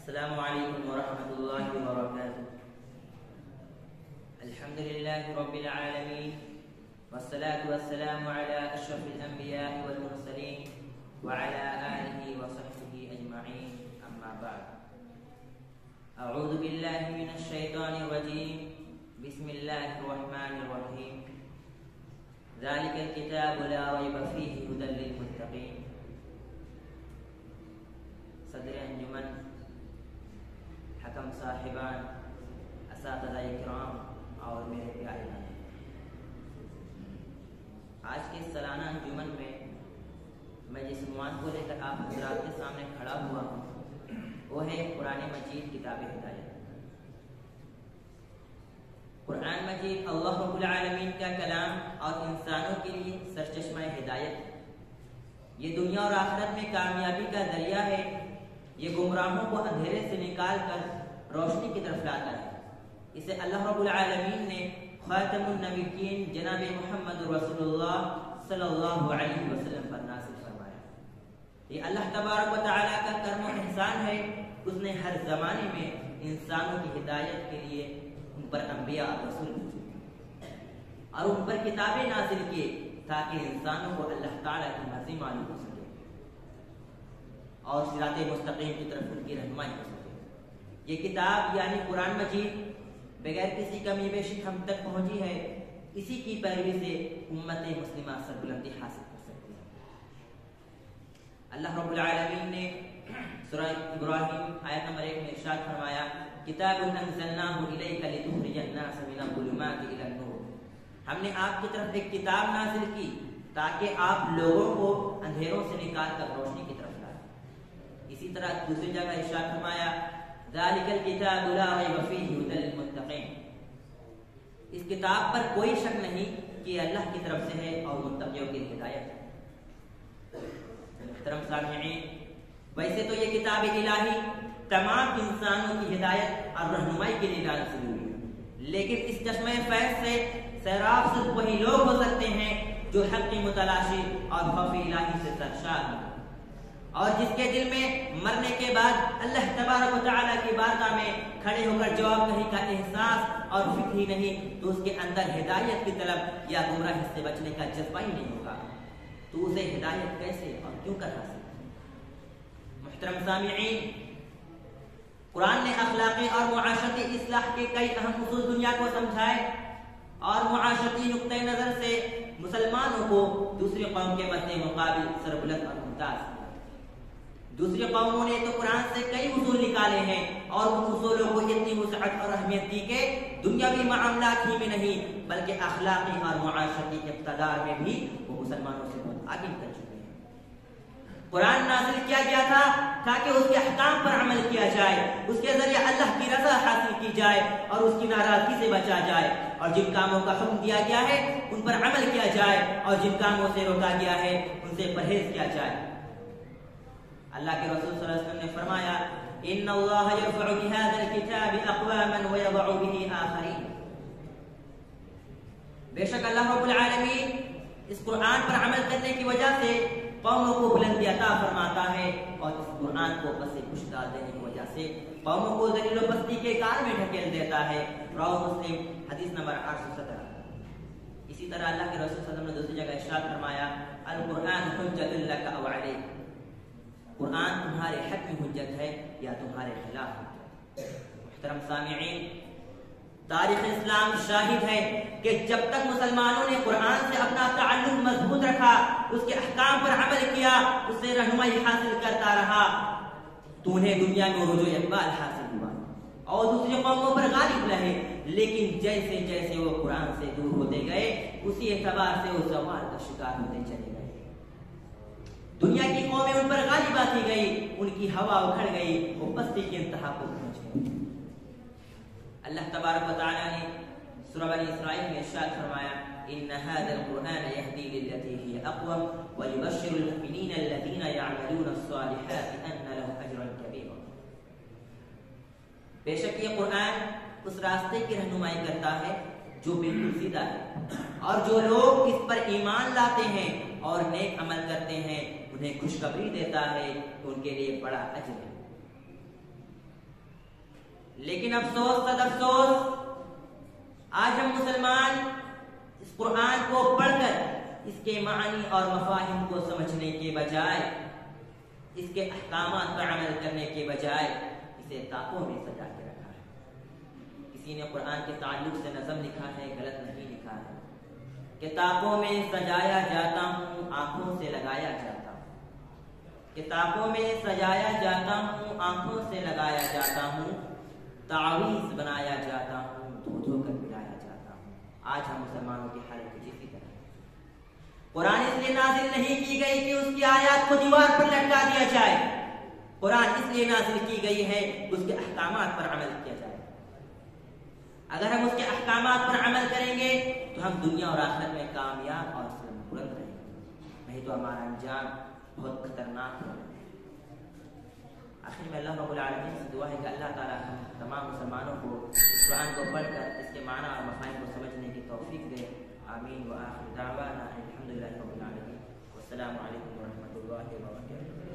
السلام علیکم ورحمۃ اللہ وبرکاتہ۔ الحمد للہ رب العالمین والصلاة والسلام علی اشرف الانبیاء والمرسلین وعلی آلہ وصحبہ اجمعین، اما بعد۔ اعوذ باللہ من الشیطان الرجیم، بسم اللہ الرحمن الرحیم۔ ذالک الکتاب لا ریب فیہ ھدی للمتقین۔ صدر انجمن، حکم صاحبان، اساتذہ کرام اور میرے پیارے بھائی، آج کے سالانہ انجمن میں جس عنوان کو لے کر آپ حضرات کے سامنے کھڑا ہوا ہوں وہ ہے قرآن مجید کتاب ہدایت۔ قرآن مجید اللہ رب العالمین کا کلام اور انسانوں کے لیے سرچشمہ ہدایت، یہ دنیا اور آخرت میں کامیابی کا ذریعہ ہے، یہ گمراہوں کو اندھیرے سے نکال کر روشنی کی طرف لاتا ہے۔ اسے اللہ رب العالمین نے خاتم النبیین جناب محمد رسول اللہ صلی اللہ علیہ وسلم پر نازل فرمایا۔ یہ اللہ تبارک و تعالیٰ کا کرم و احسان ہے، اس نے ہر زمانے میں انسانوں کی ہدایت کے لیے ان پر انبیاء اور رسول اور ان پر کتابیں نازل کیے تاکہ انسانوں کو اللہ تعالیٰ کی مرضی معلوم ہو سکے اور صراط مستقیم کی طرف ان کی رہنمائی ہو سکے۔ یہ کتاب یعنی قرآن مجید بغیر کسی کمی بیشی ہم تک پہنچی ہے، اسی کی پیروی سے امت مسلمہ سربلندی حاصل کر سکتی ہے۔ اللہ رب العالمین نے سورہ ابراہیم آیت نمبر 1 میں ارشاد فرمایا، کتاب انزلناہ الیک لتخرج الناس من الظلمات الی النور۔ ہم نے آپ کی طرف ایک کتاب نازل کی تاکہ آپ لوگوں کو اندھیروں سے نکال کر روشنی کی طرف لائیں۔ اسی طرح دوسری جگہ ارشاد فرمایا، ذالک الکتاب لا ریب فیہ ھدی للمتقین۔ اس کتاب پر کوئی شک نہیں کہ یہ اللہ کی طرف سے ہے اور متقیوں کی ہدایت ہے۔ محترم سامعین، ویسے تو یہ کتاب الہی تمام انسانوں کی ہدایت اور رہنمائی کے لیے نازل ہوئی ہے، لیکن اس چشمہ فیض سے سیراب صرف وہی لوگ ہو سکتے ہیں جو حق کی متلاشی اور خوف الہی سے سرشار ہیں، اور جس کے دل میں مرنے کے بعد اللہ تبارک و تعالیٰ کی بارگاہ میں کھڑے ہو کر جواب نہیں کا احساس اور فکر ہی نہیں، تو اس کے اندر ہدایت کی طلب یا گمراہی سے بچنے کا جذبہ ہی نہیں ہوگا، تو اسے ہدایت کیسے اور کیوں کر حاصل؟ محترم سامعین، قرآن نے اخلاقی اور معاشرتی اصلاح کے کئی اہم اصول دنیا کو سمجھائے اور معاشرتی نقطۂ نظر سے مسلمانوں کو دوسری قوم کے مد مقابل سربلند اور ممتاز کیا۔ دوسری قوموں نے تو قرآن سے کئی اصول نکالے ہیں اور ان اصولوں کو اتنی وسعت اور اہمیت دی کہ دنیاوی معاملات ہی میں نہیں بلکہ اخلاقی اور معاشرتی اقتدار میں بھی وہ مسلمانوں سے بہت آگے نکل چکے ہیں۔ قرآن نازل کیا گیا تھا تاکہ اس کے احکام پر عمل کیا جائے، اس کے ذریعے اللہ کی رضا حاصل کی جائے اور اس کی ناراضگی سے بچا جائے، اور جن کاموں کا حکم دیا گیا ہے ان پر عمل کیا جائے اور جن کاموں سے روکا گیا ہے ان سے پرہیز کیا جائے۔ اللہ کے رسول صلی اللہ علیہ وسلم نے فرمایا، ان اللہ یرفع بهذا الكتاب اقواما ويضع به آخرین۔ بے شک اللہ رب العالمین اس قرآن پر عمل کرنے کی وجہ سے قوموں کو بلندی عطا فرماتا ہے، اور اس قرآن کو پس پش ڈال دینے کی وجہ سے قوموں کو ذلیل و پستی کے کار میں ڈھکیل دیتا ہے۔ رواه مسلم حدیث نمبر 817۔ اسی طرح اللہ کے رسول صلی اللہ علیہ وسلم نے دوسری جگہ ارشاد فرمایا، القرآن حجۃ لک او علیک۔ قرآن تمہارے حق میں حجت ہے یا تمہارے خلاف حجت۔ محترم سامعین، تاریخ اسلام شاہد ہے کہ جب تک مسلمانوں نے قرآن سے اپنا تعلق مضبوط رکھا، اس کے احکام پر عمل کیا، اس سے رہنمائی حاصل کرتا رہا، تو انہیں دنیا میں عروج و اقبال حاصل ہوا اور دوسری قوموں پر غالب رہے، لیکن جیسے جیسے وہ قرآن سے دور ہوتے گئے اسی اعتبار سے وہ زوال کا شکار ہوتے چلے گئے۔ دنیا کی قومیں ان پر غالب آتی گئی، ان کی ہوا اکھڑ گئی، وہ پستی کی انتہا کو پہنچ گئی۔ اللہ تبارک و تعالیٰ نے سورہ بنی اسرائیل میں ارشاد فرمایا، ان هذا القرآن يهدي للتي هي اقوم ويبشر المؤمنين الذين يعملون الصالحات ان لهم اجرا كبيرا۔ بے شک یہ قرآن اس راستے کی رہنمائی کرتا ہے جو بالکل سیدھا ہے، اور جو لوگ اس پر ایمان لاتے ہیں اور نیک عمل کرتے ہیں انہیں خوشخبری دیتا ہے کہ ان کے لیے بڑا اجر ہے۔ لیکن افسوس صد افسوس، آج ہم مسلمان اس قرآن کو پڑھ کر اس کے معنی اور مفاہیم کو سمجھنے کے بجائے، اس کے احکامات پر عمل کرنے کے بجائے اسے طاقوں میں سجا کے رکھا ہے۔ کسی نے قرآن کے تعلق سے نظم لکھا ہے، غلط نہیں لکھا ہے، کہ طاقوں میں سجایا جاتا ہوں، آنکھوں سے لگایا جاتا ہوں، کتابوں میں سجایا جاتا ہوں، آنکھوں سے لگایا جاتا ہوں، تعویذ بنایا جاتا ہوں، دھو دھو کر پلایا جاتا ہوں۔ آج ہم مسلمانوں کی حالت کچھ اسی طرح ہے۔ قرآن اس لیے نازل نہیں کی گئی کہ اس کی آیات کو دیوار پر لٹکا دیا جائے، قرآن اس لیے نازل کی گئی ہے کہ اس کے احکامات پر عمل کیا جائے۔ اگر ہم اس کے احکامات پر عمل کریں گے تو ہم دنیا اور آخرت میں کامیاب اور بلند رہیں گے، نہیں تو ہمارا انجام بہت خطرناک ہے۔ آخر میں اللہ رب العالمین سے دعا ہے کہ اللہ تعالیٰ ہم تمام مسلمانوں کو قرآن کو پڑھ کر اس کے معنی اور مفاہیم کو سمجھنے کی توفیق دے۔ آمین۔ وآخر دعوانا الحمدللہ رب العالمین، والسلام علیکم ورحمۃ اللہ وبرکاتہ۔